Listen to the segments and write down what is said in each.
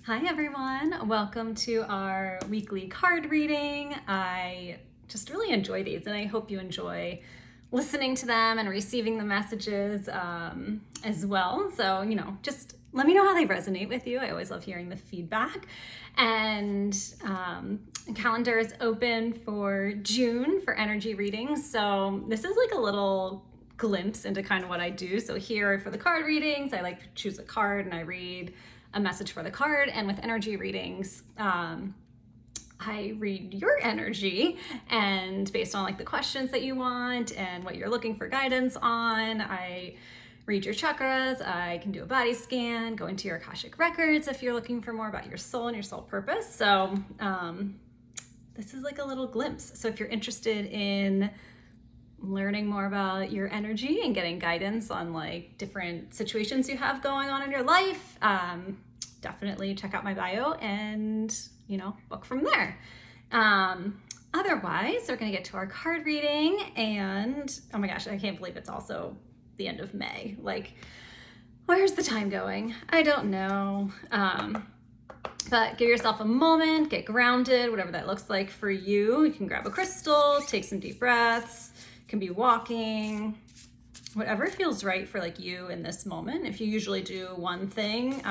Hi everyone, welcome to our weekly card reading. I just really enjoy these and I hope you enjoy listening to them and receiving the messages as well. So, just let me know how they resonate with you. I always love hearing the feedback. And calendar is open for June for energy readings. So this is like a little glimpse into kind of what I do. So here for the card readings, I like to choose a card and I read a message for the card. And with energy readings, I read your energy, and based on like the questions that you want and what you're looking for guidance on, I read your chakras. I can do a body scan, go into your Akashic records if you're looking for more about your soul and your soul purpose. So this is like a little glimpse. So if you're interested in learning more about your energy and getting guidance on like different situations you have going on in your life, definitely check out my bio and book from there. Otherwise, we're gonna get to our card reading, and oh my gosh, I can't believe it's also the end of May. Like, where's the time going? I don't know. But give yourself a moment, get grounded, whatever that looks like for you. You can grab a crystal, take some deep breaths. Can be walking, whatever feels right for like you in this moment. If you usually do one thing,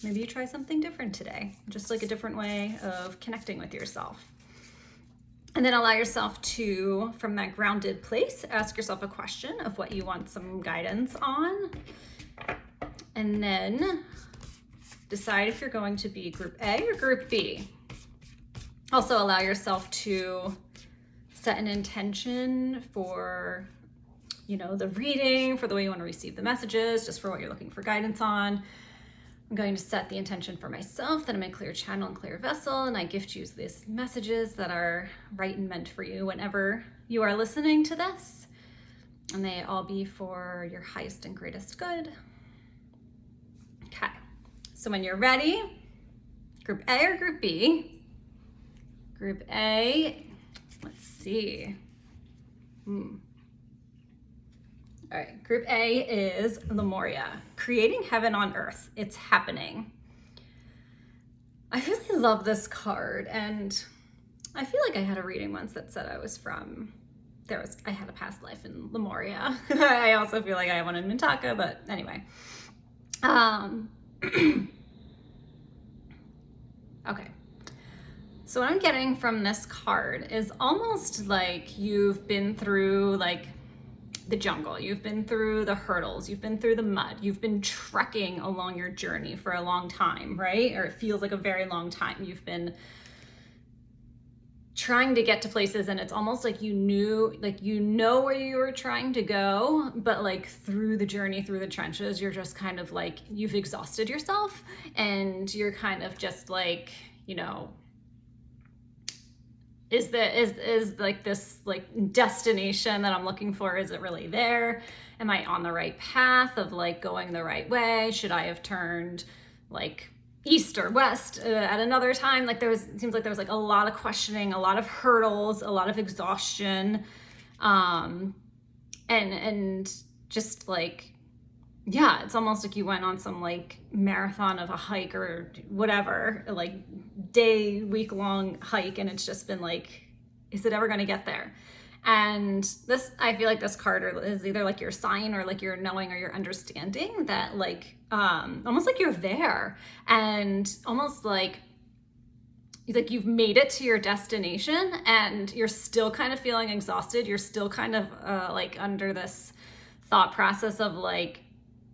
maybe you try something different today, just like a different way of connecting with yourself. And then allow yourself to, from that grounded place, ask yourself a question of what you want some guidance on. And then decide if you're going to be group A or group B. Also allow yourself to set an intention for, the reading, for the way you want to receive the messages, just for what you're looking for guidance on. I'm going to set the intention for myself that I'm a clear channel and clear vessel, and I gift you these messages that are right and meant for you whenever you are listening to this. And they all be for your highest and greatest good. Okay, so when you're ready, group A or group B? Group A, let's see. All right, group A is Lemuria, creating heaven on earth. It's happening. I really love this card, and I feel like I had a reading once that said I had a past life in Lemuria. I also feel like I have one in Mintaka, but anyway. Okay. So what I'm getting from this card is almost like you've been through like the jungle, you've been through the hurdles, you've been through the mud, you've been trekking along your journey for a long time, right? Or it feels like a very long time. You've been trying to get to places, and it's almost like you know where you were trying to go, but like through the journey, through the trenches, you're just kind of like, you've exhausted yourself, and you're kind of just like, is like this like destination that I'm looking for, is it really there? Am I on the right path of like going the right way? Should I have turned like east or west at another time? Like it seems like there was like a lot of questioning, a lot of hurdles, a lot of exhaustion, and just like, yeah, it's almost like you went on some like marathon of a hike or whatever, like week-long hike, and it's just been like, is it ever going to get there? And this, I feel like this card is either like your sign or like your knowing or your understanding that like, almost like you're there, and almost like you've made it to your destination, and you're still kind of feeling exhausted. You're still kind of like under this thought process of like,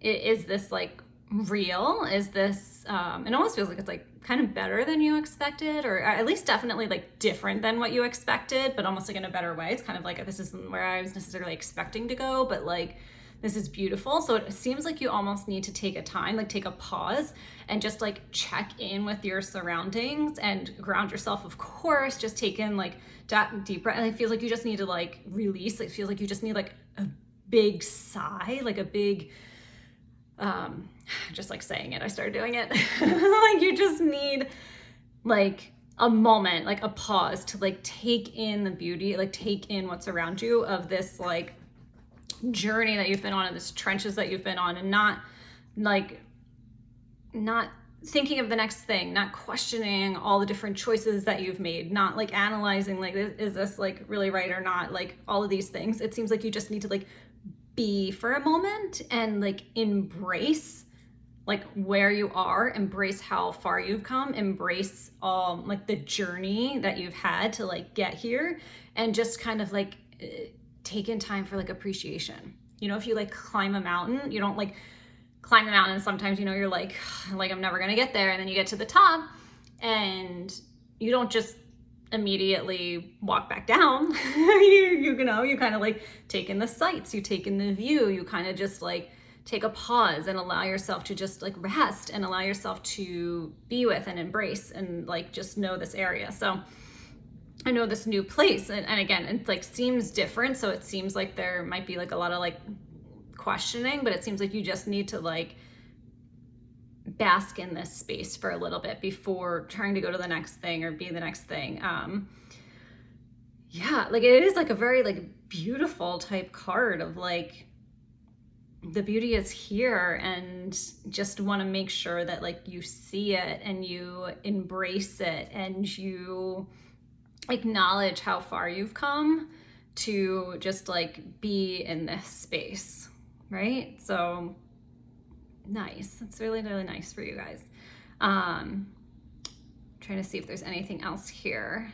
is this like real? Is this, it almost feels like it's like kind of better than you expected, or at least definitely like different than what you expected, but almost like in a better way. It's kind of like, this isn't where I was necessarily expecting to go, but like, this is beautiful. So it seems like you almost need to take a time, like take a pause and just like check in with your surroundings and ground yourself, of course, just take in like that deep breath. And it feels like you just need to like release. It feels like you just need like a big sigh, like a big, just like saying it, I started doing it. Like you just need like a moment, like a pause to like take in the beauty, like take in what's around you of this like journey that you've been on, and this trenches that you've been on, and not thinking of the next thing, not questioning all the different choices that you've made, not like analyzing like, is this like really right or not, like all of these things. It seems like you just need to like be for a moment and like embrace like where you are, embrace how far you've come, embrace like the journey that you've had to like get here, and just kind of like take in time for like appreciation. You know, if you like climb a mountain, you don't like climb the mountain and sometimes, you know, you're like I'm never gonna get there, and then you get to the top and you don't just immediately walk back down. you know, you kind of like take in the sights, you take in the view, you kind of just like take a pause and allow yourself to just like rest and allow yourself to be with and embrace and like just know this area. So I know this new place, and again, it like seems different, so it seems like there might be like a lot of like questioning, but it seems like you just need to like bask in this space for a little bit before trying to go to the next thing or be the next thing. Yeah, like it is like a very like beautiful type card of like the beauty is here, and just want to make sure that like you see it and you embrace it and you acknowledge how far you've come to just like be in this space, right? So nice. It's really, really nice for you guys. Trying to see if there's anything else here.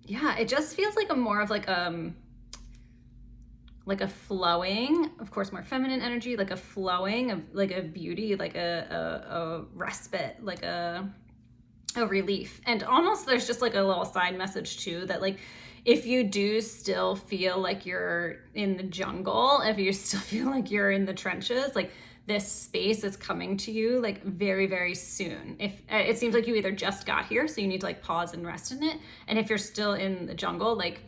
Yeah, it just feels like a more of like a flowing, of course, more feminine energy, like a flowing of like a beauty, like a respite, like a relief. And almost there's just like a little side message too, that like if you do still feel like you're in the jungle, if you still feel like you're in the trenches, like this space is coming to you like very, very soon. If it seems like you either just got here, so you need to like pause and rest in it. And if you're still in the jungle, like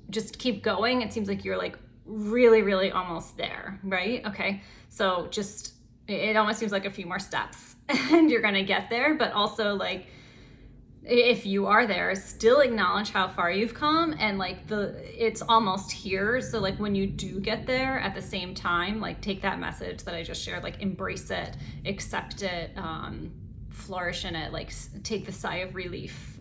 just keep going. It seems like you're like really, really almost there, right? Okay. So just, it almost seems like a few more steps and you're going to get there. But also like, if you are there, still acknowledge how far you've come, and like it's almost here. So like when you do get there, at the same time, like take that message that I just shared, like embrace it, accept it, flourish in it, like take the sigh of relief,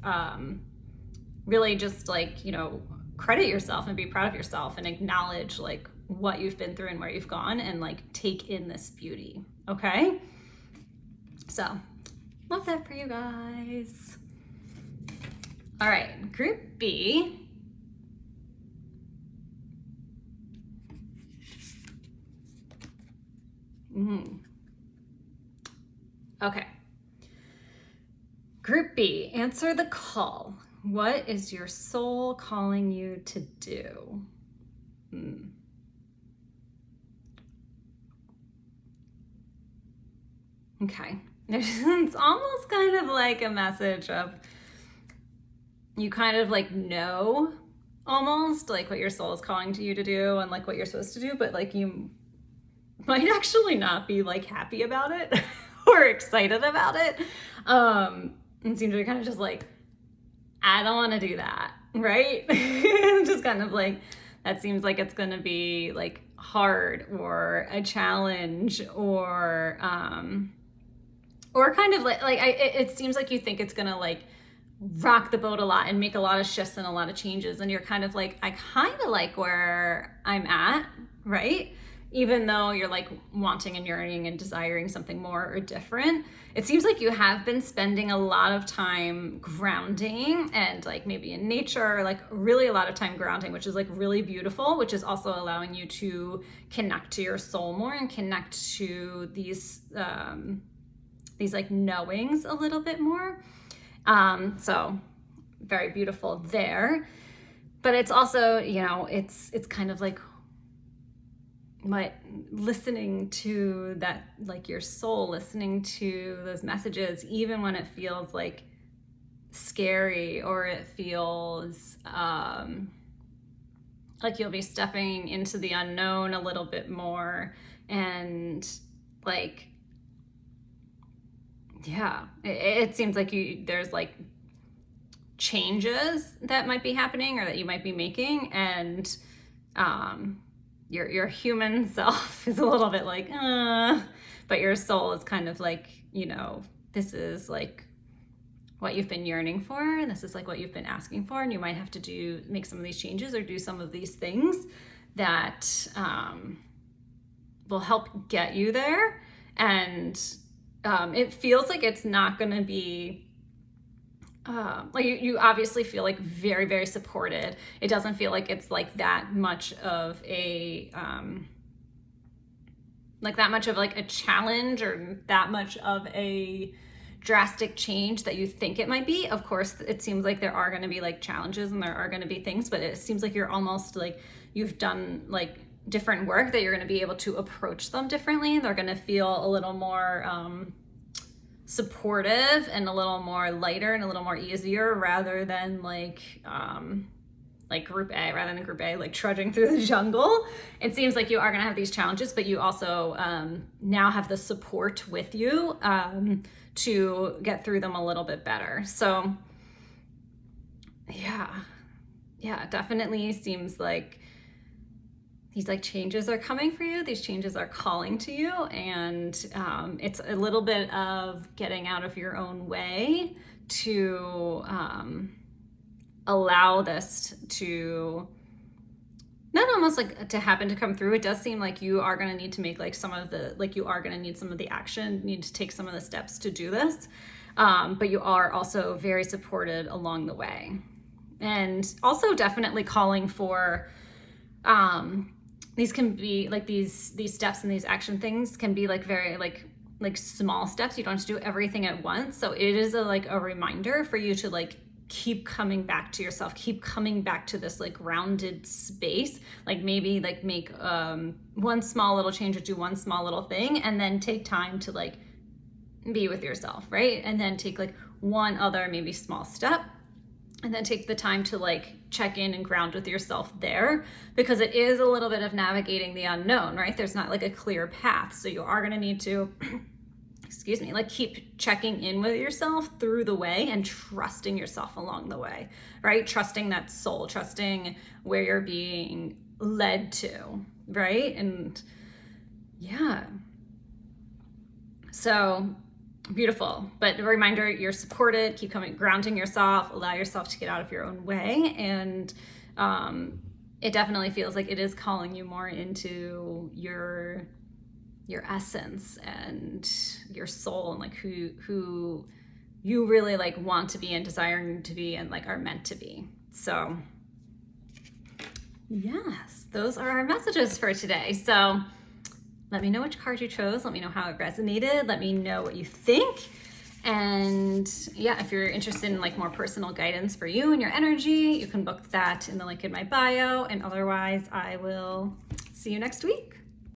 really just like, you know, credit yourself and be proud of yourself and acknowledge like what you've been through and where you've gone, and like take in this beauty. Okay. So love that for you guys. All right, group B. Okay. Group B, answer the call. What is your soul calling you to do? Okay. It's almost kind of like a message of, you kind of like know almost like what your soul is calling to you to do and like what you're supposed to do, but like you might actually not be like happy about it or excited about it. It seems to be kind of just like, I don't want to do that, right? Just kind of like, that seems like it's going to be like hard or a challenge, or kind of like it seems like you think it's going to like rock the boat a lot and make a lot of shifts and a lot of changes, and you're kind of like, I kind of like where I'm at, right? Even though you're like wanting and yearning and desiring something more or different. It seems like you have been spending a lot of time grounding and like maybe in nature, like really a lot of time grounding, which is like really beautiful, which is also allowing you to connect to your soul more and connect to these like knowings a little bit more. So very beautiful there, but it's also, you know, it's kind of like listening to that, like your soul, listening to those messages, even when it feels like scary, or it feels, like you'll be stepping into the unknown a little bit more. And like, yeah, it seems like there's like changes that might be happening or that you might be making. And your human self is a little bit like, but your soul is kind of like, you know, this is like what you've been yearning for, and this is like what you've been asking for, and you might have to make some of these changes or do some of these things that will help get you there. And it feels like it's not going to be like you obviously feel like very, very supported. It doesn't feel like it's like that much of a a challenge or that much of a drastic change that you think it might be. Of course, it seems like there are going to be like challenges and there are going to be things, but it seems like you're almost like you've done like different work that you're going to be able to approach them differently. They're going to feel a little more supportive and a little more lighter and a little more easier rather than like group A, rather than group A, like trudging through the jungle. It seems like you are going to have these challenges, but you also now have the support with you to get through them a little bit better. So yeah, it definitely seems like these like changes are coming for you. These changes are calling to you, and it's a little bit of getting out of your own way to allow this to not almost like to happen, to come through. It does seem like you are going to need to make like some of the, like you are going to need some of the action, need to take some of the steps to do this. But you are also very supported along the way, and also definitely calling for, these can be like these steps and these action things can be like very like small steps. You don't have to do everything at once. So it is a reminder for you to like keep coming back to yourself, keep coming back to this like grounded space. Like maybe like make one small little change or do one small little thing, and then take time to like be with yourself, right? And then take like one other maybe small step, and then take the time to like check in and ground with yourself there, because it is a little bit of navigating the unknown, right? There's not like a clear path. So you are going to need to excuse me, like keep checking in with yourself through the way and trusting yourself along the way, right? Trusting that soul, trusting where you're being led to, right? And yeah. So beautiful. But a reminder, you're supported, keep coming, grounding yourself, allow yourself to get out of your own way. And it definitely feels like it is calling you more into your essence and your soul, and like who you really like want to be and desiring to be and like are meant to be. So yes, those are our messages for today. So let me know which card you chose. Let me know how it resonated. Let me know what you think. And yeah, if you're interested in like more personal guidance for you and your energy, you can book that in the link in my bio. And otherwise, I will see you next week.